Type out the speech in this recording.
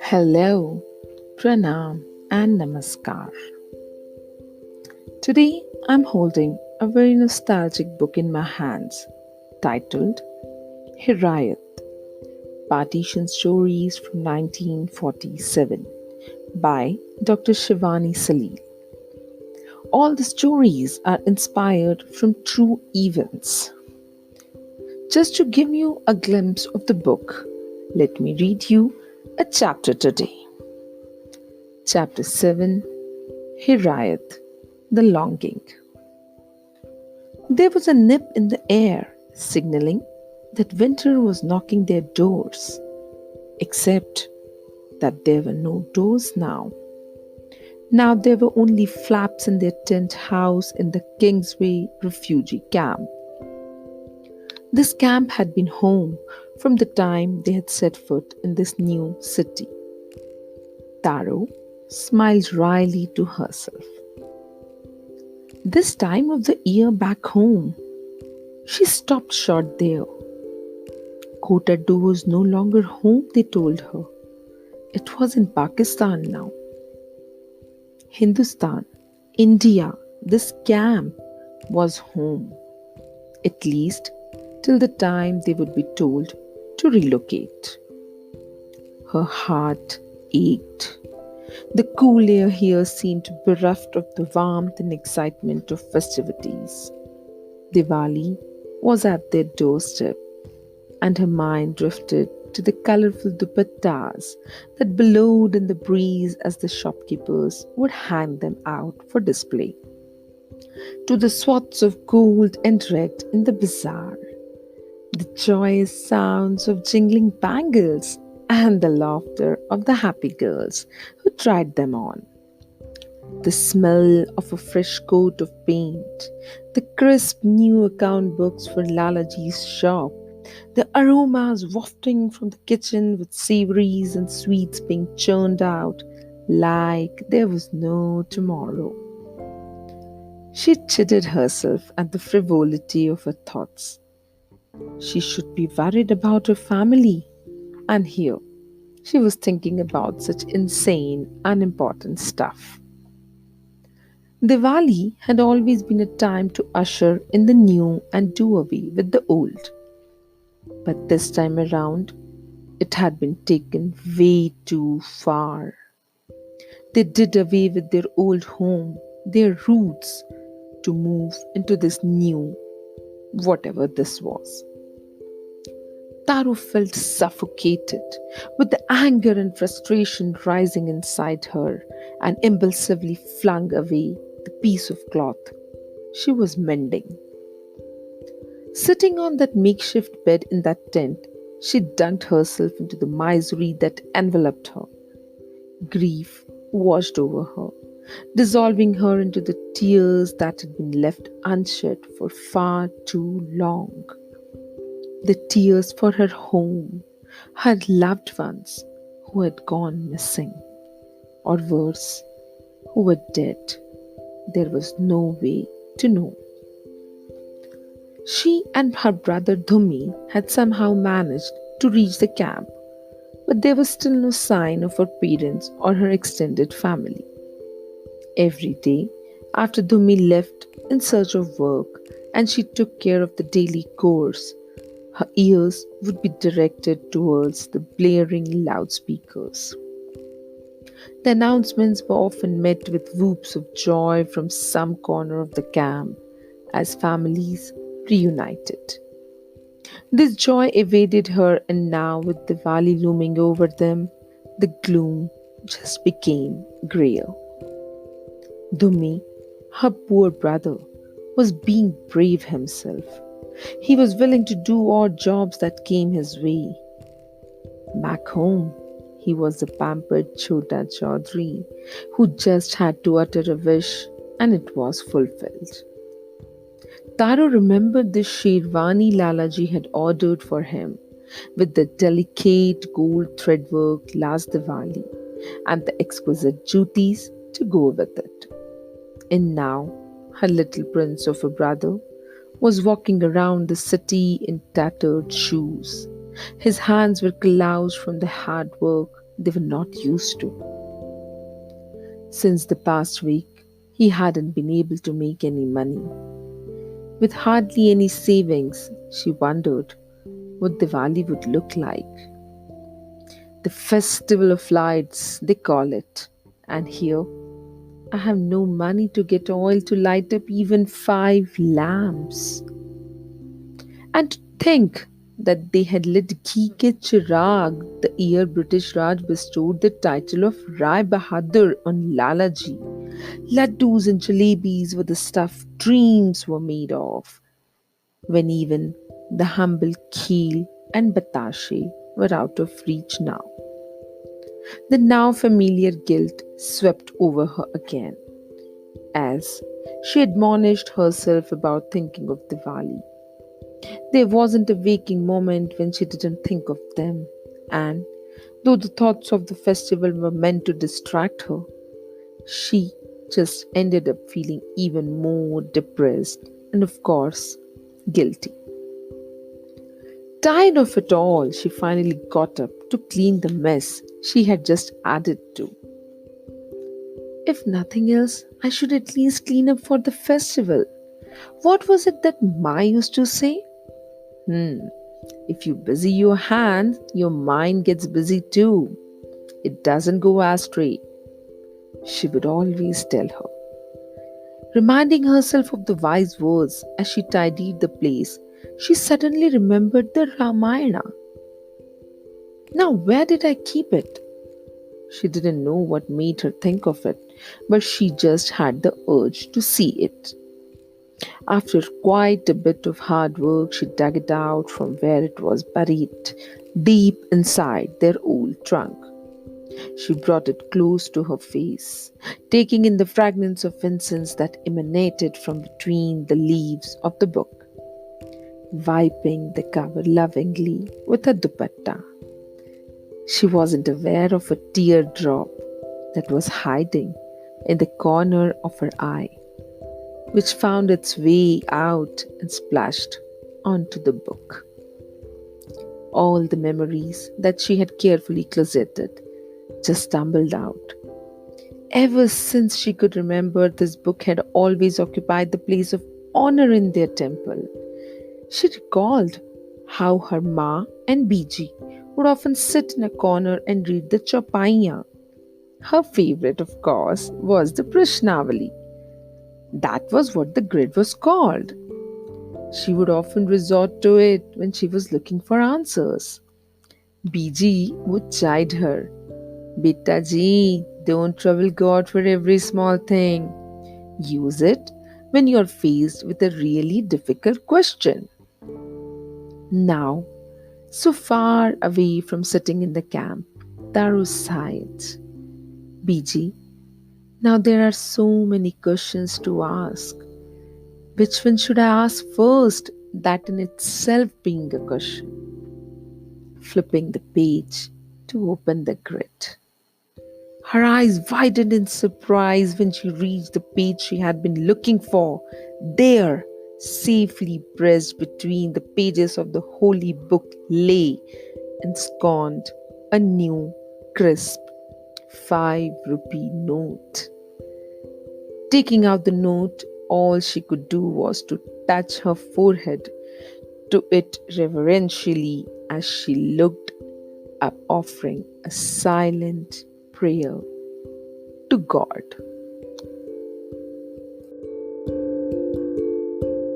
Hello, Pranam, and Namaskar. Today I'm holding a very nostalgic book in my hands titled Hirayat Partition Stories from 1947 by Dr. Shivani Salil. All the stories are inspired from true events. Just to give you a glimpse of the book, let me read you a chapter today. Chapter 7 Hirayat The Longing. There was a nip in the air, signaling that winter was knocking their doors, except that there were no doors now. Now there were only flaps in their tent house in the Kingsway refugee camp. This camp had been home from the time they had set foot in this new city. Taro smiled wryly to herself. This time of the year back home, she stopped short there. Kotadoo was no longer home, they told her. It was in Pakistan now. Hindustan, India, this camp was home. At least till the time they would be told to relocate. Her heart ached. The cool air here seemed bereft of the warmth and excitement of festivities. Diwali was at their doorstep, and her mind drifted to the colorful dupattas that billowed in the breeze as the shopkeepers would hang them out for display, to the swaths of gold and red in the bazaar, the joyous sounds of jingling bangles, and the laughter of the happy girls who tried them on. The smell of a fresh coat of paint, the crisp new account books for Lalaji's shop, the aromas wafting from the kitchen with savories and sweets being churned out like there was no tomorrow. She chided herself at the frivolity of her thoughts. She should be worried about her family, and here she was thinking about such insane, unimportant stuff. Diwali had always been a time to usher in the new and do away with the old. But this time around, it had been taken way too far. They did away with their old home, their roots, to move into this new, whatever this was. Taro felt suffocated, with the anger and frustration rising inside her, and impulsively flung away the piece of cloth she was mending. Sitting on that makeshift bed in that tent, she dunked herself into the misery that enveloped her. Grief washed over her, dissolving her into the tears that had been left unshed for far too long. The tears for her home, her loved ones who had gone missing, or worse, who were dead. There was no way to know. She and her brother Dhumi had somehow managed to reach the camp, but there was still no sign of her parents or her extended family. Every day, after Dhumi left in search of work and she took care of the daily chores, her ears would be directed towards the blaring loudspeakers. The announcements were often met with whoops of joy from some corner of the camp as families reunited. This joy evaded her, and now, with Diwali looming over them, the gloom just became grayer. Dhumi, her poor brother, was being brave himself. He was willing to do odd jobs that came his way. Back home, he was the pampered Chota Chaudhary who just had to utter a wish and it was fulfilled. Taro remembered the sherwani Lalaji had ordered for him with the delicate gold threadwork last Diwali and the exquisite jutis to go with it. And now, her little prince of a brother was walking around the city in tattered shoes. His hands were calloused from the hard work they were not used to. Since the past week, he hadn't been able to make any money. With hardly any savings, she wondered what Diwali would look like. The festival of lights, they call it. And here, I have no money to get oil to light up even 5 lamps. And to think that they had lit Ghee Ke Chirag the year British Raj bestowed the title of Rai Bahadur on Lalaji. Laddus and jalebis were the stuff dreams were made of, when even the humble keel and batashe were out of reach now. The now familiar guilt swept over her again as she admonished herself about thinking of Diwali. There wasn't a waking moment when she didn't think of them, and though the thoughts of the festival were meant to distract her, she just ended up feeling even more depressed and, of course, guilty. Tired of it all, she finally got up to clean the mess she had just added to. If nothing else, I should at least clean up for the festival. What was it that Ma used to say? Hmm, if you busy your hands, your mind gets busy too. It doesn't go astray, she would always tell her. Reminding herself of the wise words as she tidied the place, she suddenly remembered the Ramayana. Now, where did I keep it? She didn't know what made her think of it, but she just had the urge to see it. After quite a bit of hard work, she dug it out from where it was buried, deep inside their old trunk. She brought it close to her face, taking in the fragrance of incense that emanated from between the leaves of the book, wiping the cover lovingly with her dupatta. She wasn't aware of a teardrop that was hiding in the corner of her eye, which found its way out and splashed onto the book. All the memories that she had carefully closeted just stumbled out. Ever since she could remember, this book had always occupied the place of honor in their temple. She recalled how her ma and Biji would often sit in a corner and read the Chopaiya. Her favorite, of course, was the Prishnavali. That was what the grid was called. She would often resort to it when she was looking for answers. Biji would chide her. Beta ji, don't trouble God for every small thing. Use it when you're faced with a really difficult question. Now, so far away from sitting in the camp, Daru sighed. Biji, now there are so many questions to ask. Which one should I ask first? That in itself being a question. Flipping the page to open the grid. Her eyes widened in surprise when she reached the page she had been looking for. There, safely pressed between the pages of the holy book, lay ensconced a new, crisp 5 rupee note. Taking out the note, all she could do was to touch her forehead to it reverentially as she looked up, offering a silent prayer to God.